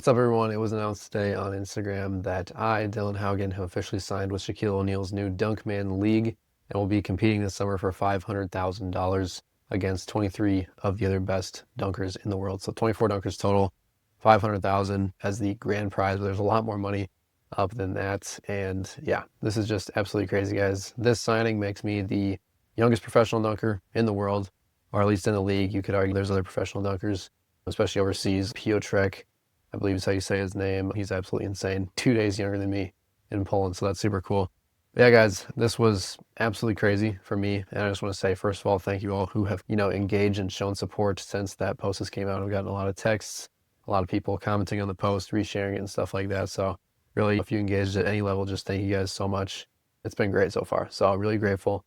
What's up, everyone? It was announced today on Instagram that I, Dylan Haugen, have officially signed with Shaquille O'Neal's new DunkMan League and will be competing this summer for $500,000 against 23 of the other best dunkers in the world. So 24 dunkers total, 500,000 as the grand prize, but there's a lot more money up than that. And yeah, this is just absolutely crazy, guys. This signing makes me the youngest professional dunker in the world, or at least in the league. You could argue there's other professional dunkers, especially overseas. Piotrek, I believe is how you say his name. He's absolutely insane. 2 days younger than me in Poland, so that's super cool. But yeah, guys, this was absolutely crazy for me. And I just want to say, first of all, thank you all who have, engaged and shown support since that post has came out. I've gotten a lot of texts, a lot of people commenting on the post, resharing it and stuff like that. So really, if you engaged at any level, just thank you guys so much. It's been great so far. So really grateful.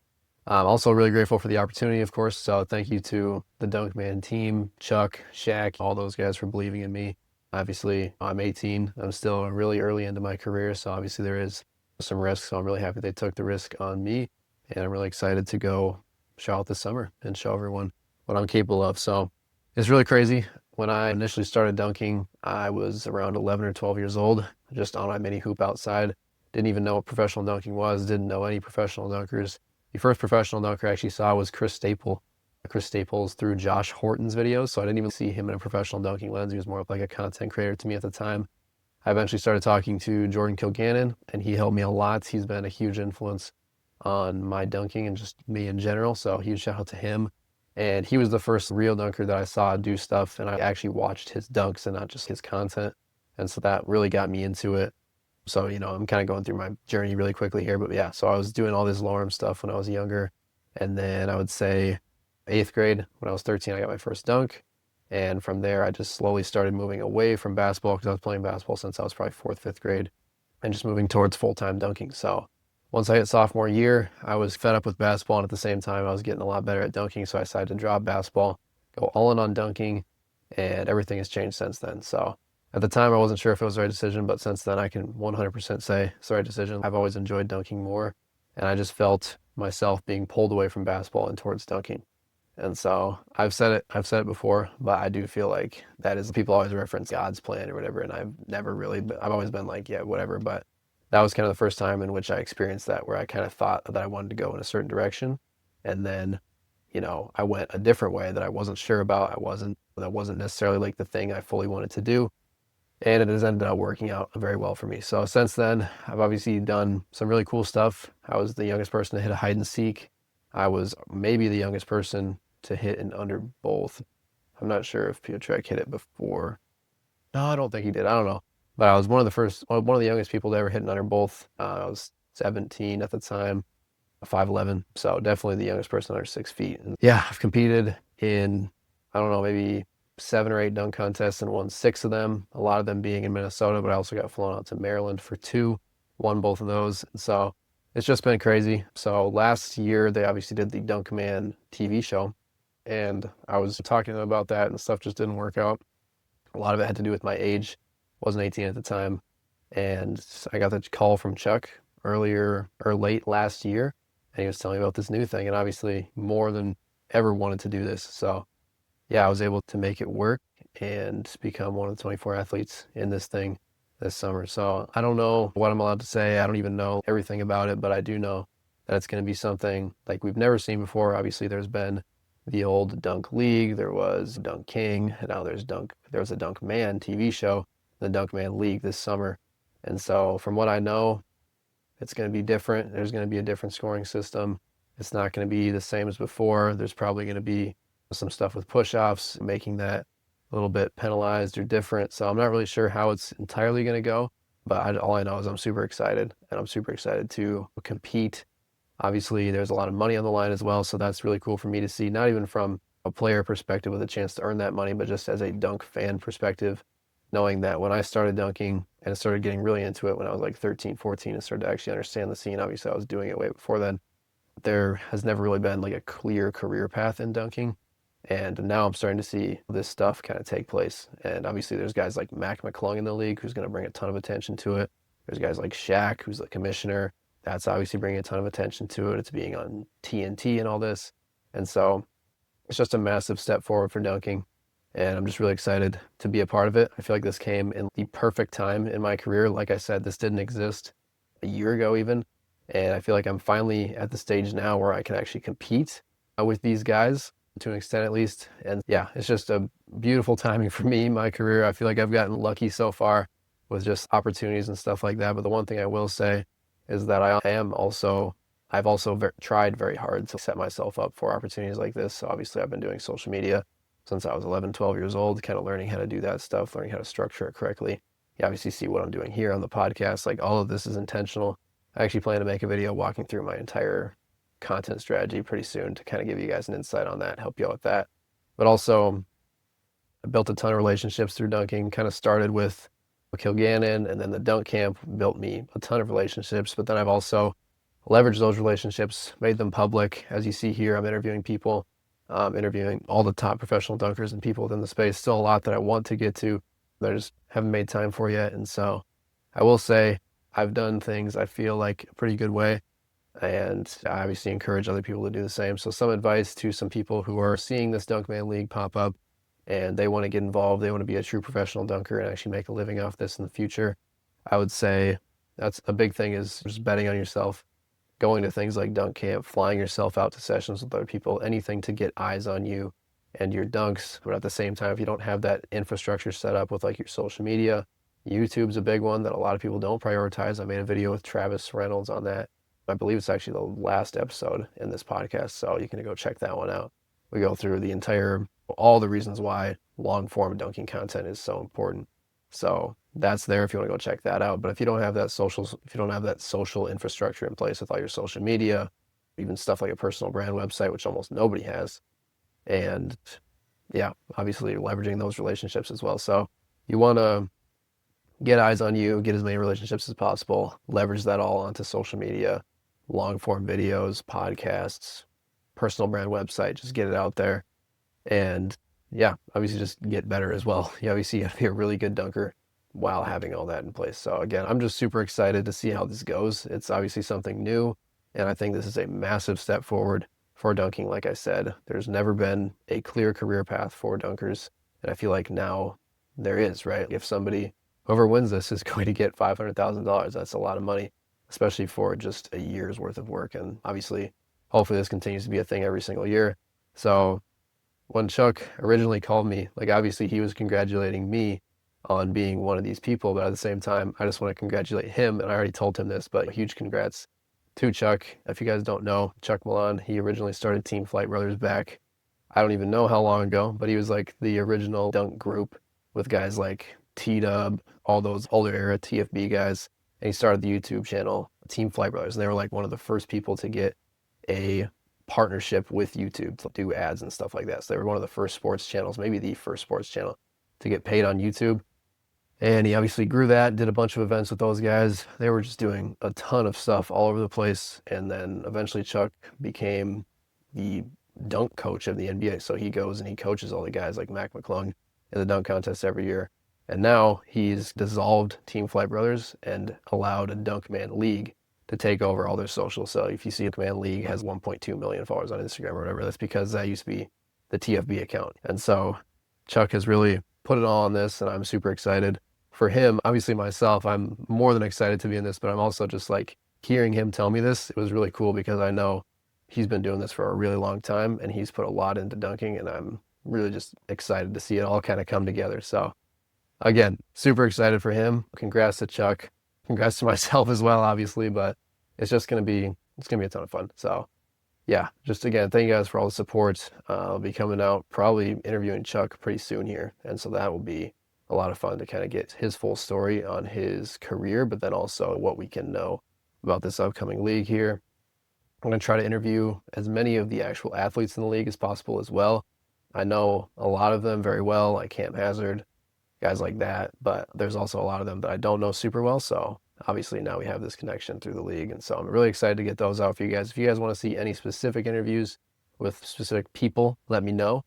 Also really grateful for the opportunity, of course. So thank you to the DunkMan team, Chuck, Shaq, all those guys for believing in me. Obviously, I'm 18. I'm still really early into my career, so obviously there is some risk. So I'm really happy they took the risk on me, and I'm really excited to go show out this summer and show everyone what I'm capable of. So it's really crazy. When I initially started dunking, I was around 11 or 12 years old, just on my mini hoop outside. Didn't even know what professional dunking was, didn't know any professional dunkers. The first professional dunker I actually saw was Chris Staples through Josh Horton's videos, so I didn't even see him in a professional dunking lens. He was more of like a content creator to me at the time. I eventually started talking to Jordan Kilganon, and he helped me a lot. He's been a huge influence on my dunking and just me in general, so huge shout out to him. And he was the first real dunker that I saw do stuff, and I actually watched his dunks and not just his content. And so that really got me into it. So, I'm kind of going through my journey really quickly here, but yeah, so I was doing all this low arm stuff when I was younger. And then I would say 8th grade, when I was 13, I got my first dunk. And from there, I just slowly started moving away from basketball because I was playing basketball since I was probably 4th, 5th grade, and just moving towards full-time dunking. So once I hit sophomore year, I was fed up with basketball, and at the same time, I was getting a lot better at dunking. So I decided to drop basketball, go all in on dunking, and everything has changed since then. So at the time, I wasn't sure if it was the right decision, but since then, I can 100% say it's the right decision. I've always enjoyed dunking more, and I just felt myself being pulled away from basketball and towards dunking. And so I've said it before, but I do feel like that is, people always reference God's plan or whatever, and I've always been like, yeah, whatever. But that was kind of the first time in which I experienced that, where I kind of thought that I wanted to go in a certain direction, and then, I went a different way that I wasn't sure about. That wasn't necessarily like the thing I fully wanted to do. And it has ended up working out very well for me. So since then, I've obviously done some really cool stuff. I was the youngest person to hit a hide and seek. I was maybe the youngest person to hit an under both. I'm not sure if Piotrek hit it before. No, I don't think he did. I don't know. But I was one of the youngest people to ever hit an under both. I was 17 at the time, 5'11". So definitely the youngest person under 6 feet. And yeah, I've competed in, I don't know, maybe 7 or 8 dunk contests and won 6 of them, a lot of them being in Minnesota, but I also got flown out to Maryland for 2, won both of those. And so it's just been crazy. So last year, they obviously did the DunkMan TV show, and I was talking to them about that, and stuff just didn't work out. A lot of it had to do with my age. Wasn't 18 at the time. And I got the call from Chuck earlier or late last year, and he was telling me about this new thing, and obviously more than ever wanted to do this. So yeah, I was able to make it work and become one of the 24 athletes in this thing this summer. So I don't know what I'm allowed to say. I don't even know everything about it, but I do know that it's going to be something like we've never seen before. Obviously, there's been the old Dunk League, there was Dunk King, and now there's a DunkMan TV show, the DunkMan League this summer. And so from what I know, it's going to be different. There's going to be a different scoring system. It's not going to be the same as before. There's probably going to be some stuff with push-offs, making that a little bit penalized or different. So I'm not really sure how it's entirely going to go, but all I know is I'm super excited, and I'm super excited to compete. Obviously, there's a lot of money on the line as well, so that's really cool for me to see, not even from a player perspective with a chance to earn that money, but just as a dunk fan perspective, knowing that when I started dunking and started getting really into it when I was like 13, 14, and started to actually understand the scene. Obviously, I was doing it way before then. There has never really been like a clear career path in dunking. And now I'm starting to see this stuff kind of take place. And obviously there's guys like McClung in the league who's going to bring a ton of attention to it. There's guys like Shaq, who's the commissioner. That's obviously bringing a ton of attention to it. It's being on TNT and all this. And so it's just a massive step forward for dunking. and I'm just really excited to be a part of it. I feel like this came in the perfect time in my career. Like I said, this didn't exist a year ago even, and I feel like I'm finally at the stage now where I can actually compete with these guys to an extent at least. And yeah, it's just a beautiful timing for me, my career. I feel like I've gotten lucky so far with just opportunities and stuff like that. But the one thing I will say is that I've also tried very hard to set myself up for opportunities like this. So obviously I've been doing social media since I was 11, 12 years old, kind of learning how to do that stuff, learning how to structure it correctly. You obviously see what I'm doing here on the podcast. Like all of this is intentional. I actually plan to make a video walking through my entire content strategy pretty soon to kind of give you guys an insight on that, help you out with that. But also, I built a ton of relationships through dunking, kind of started with Kilganon, and then the dunk camp built me a ton of relationships. But then I've also leveraged those relationships, made them public. As you see here, I'm interviewing people, interviewing all the top professional dunkers and people within the space. Still a lot that I want to get to that I just haven't made time for yet. And so I will say I've done things I feel like a pretty good way. And I obviously encourage other people to do the same. So some advice to some people who are seeing this DunkMan League pop up and they want to get involved, they want to be a true professional dunker and actually make a living off this in the future. I would say that's a big thing, is just betting on yourself, going to things like dunk camp, flying yourself out to sessions with other people, anything to get eyes on you and your dunks. But at the same time, if you don't have that infrastructure set up with like your social media, YouTube's a big one that a lot of people don't prioritize. I made a video with Travis Reynolds on that. I believe it's actually the last episode in this podcast, so you can go check that one out. We go through all the reasons why long form dunking content is so important. So that's there if you want to go check that out. But if you don't have that social infrastructure in place with all your social media, even stuff like a personal brand website, which almost nobody has, and yeah, obviously leveraging those relationships as well. So you want to get eyes on you, get as many relationships as possible, leverage that all onto social media, long form videos, podcasts, personal brand website, just get it out there. And yeah, obviously just get better as well. You obviously got to be a really good dunker while having all that in place. So again, I'm just super excited to see how this goes. It's obviously something new, and I think this is a massive step forward for dunking. Like I said, there's never been a clear career path for dunkers, and I feel like now there is, right? If whoever wins this is going to get $500,000, that's a lot of money, especially for just a year's worth of work. And obviously, hopefully this continues to be a thing every single year. So when Chuck originally called me, like obviously he was congratulating me on being one of these people, but at the same time, I just want to congratulate him. And I already told him this, but huge congrats to Chuck. If you guys don't know, Chuck Millan, he originally started Team Flight Brothers back, I don't even know how long ago, but he was like the original dunk group with guys like T-Dub, all those older era TFB guys. And he started the YouTube channel, Team Flight Brothers. And they were like one of the first people to get a partnership with YouTube to do ads and stuff like that. So they were one of the first sports channels, maybe the first sports channel to get paid on YouTube. And he obviously grew that, did a bunch of events with those guys. They were just doing a ton of stuff all over the place. And then eventually Chuck became the dunk coach of the NBA. So he goes and he coaches all the guys like McClung in the dunk contest every year. And now he's dissolved Team Flight Brothers and allowed a DunkMan League to take over all their socials. So if you see DunkMan League has 1.2 million followers on Instagram or whatever, that's because that used to be the TFB account. And so Chuck has really put it all on this, and I'm super excited for him. Obviously myself, I'm more than excited to be in this, but I'm also just like hearing him tell me this. It was really cool because I know he's been doing this for a really long time and he's put a lot into dunking, and I'm really just excited to see it all kind of come together. So again, super excited for him. Congrats to Chuck. Congrats to myself as well, obviously, but it's going to be a ton of fun. So yeah, just again, thank you guys for all the support. I'll be coming out, probably interviewing Chuck pretty soon here. And so that will be a lot of fun to kind of get his full story on his career, but then also what we can know about this upcoming league here. I'm going to try to interview as many of the actual athletes in the league as possible as well. I know a lot of them very well, like Camp Hazard, guys like that, but there's also a lot of them that I don't know super well. So obviously now we have this connection through the league. And so I'm really excited to get those out for you guys. If you guys want to see any specific interviews with specific people, let me know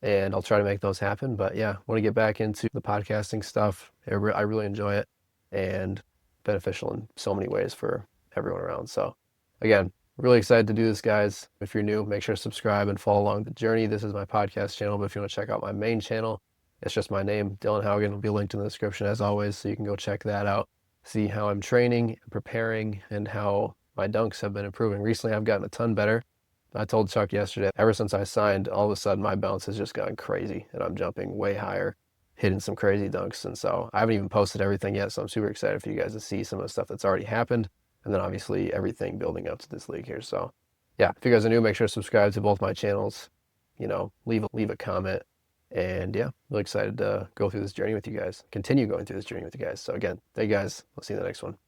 and I'll try to make those happen. But yeah, I want to get back into the podcasting stuff. I really enjoy it and beneficial in so many ways for everyone around. So again, really excited to do this, guys. If you're new, make sure to subscribe and follow along the journey. This is my podcast channel, but if you want to check out my main channel, It's just my name, Dylan Haugen. Will be linked in the description as always, so you can go check that out. See how I'm training, preparing, and how my dunks have been improving. Recently, I've gotten a ton better. I told Chuck yesterday, ever since I signed, all of a sudden my bounce has just gone crazy, and I'm jumping way higher, hitting some crazy dunks. And so I haven't even posted everything yet, so I'm super excited for you guys to see some of the stuff that's already happened, and then obviously everything building up to this league here. So yeah, if you guys are new, make sure to subscribe to both my channels. Leave a comment. And yeah, really excited to go through this journey with you guys, continue going through this journey with you guys. So again, thank you guys. I'll see you in the next one.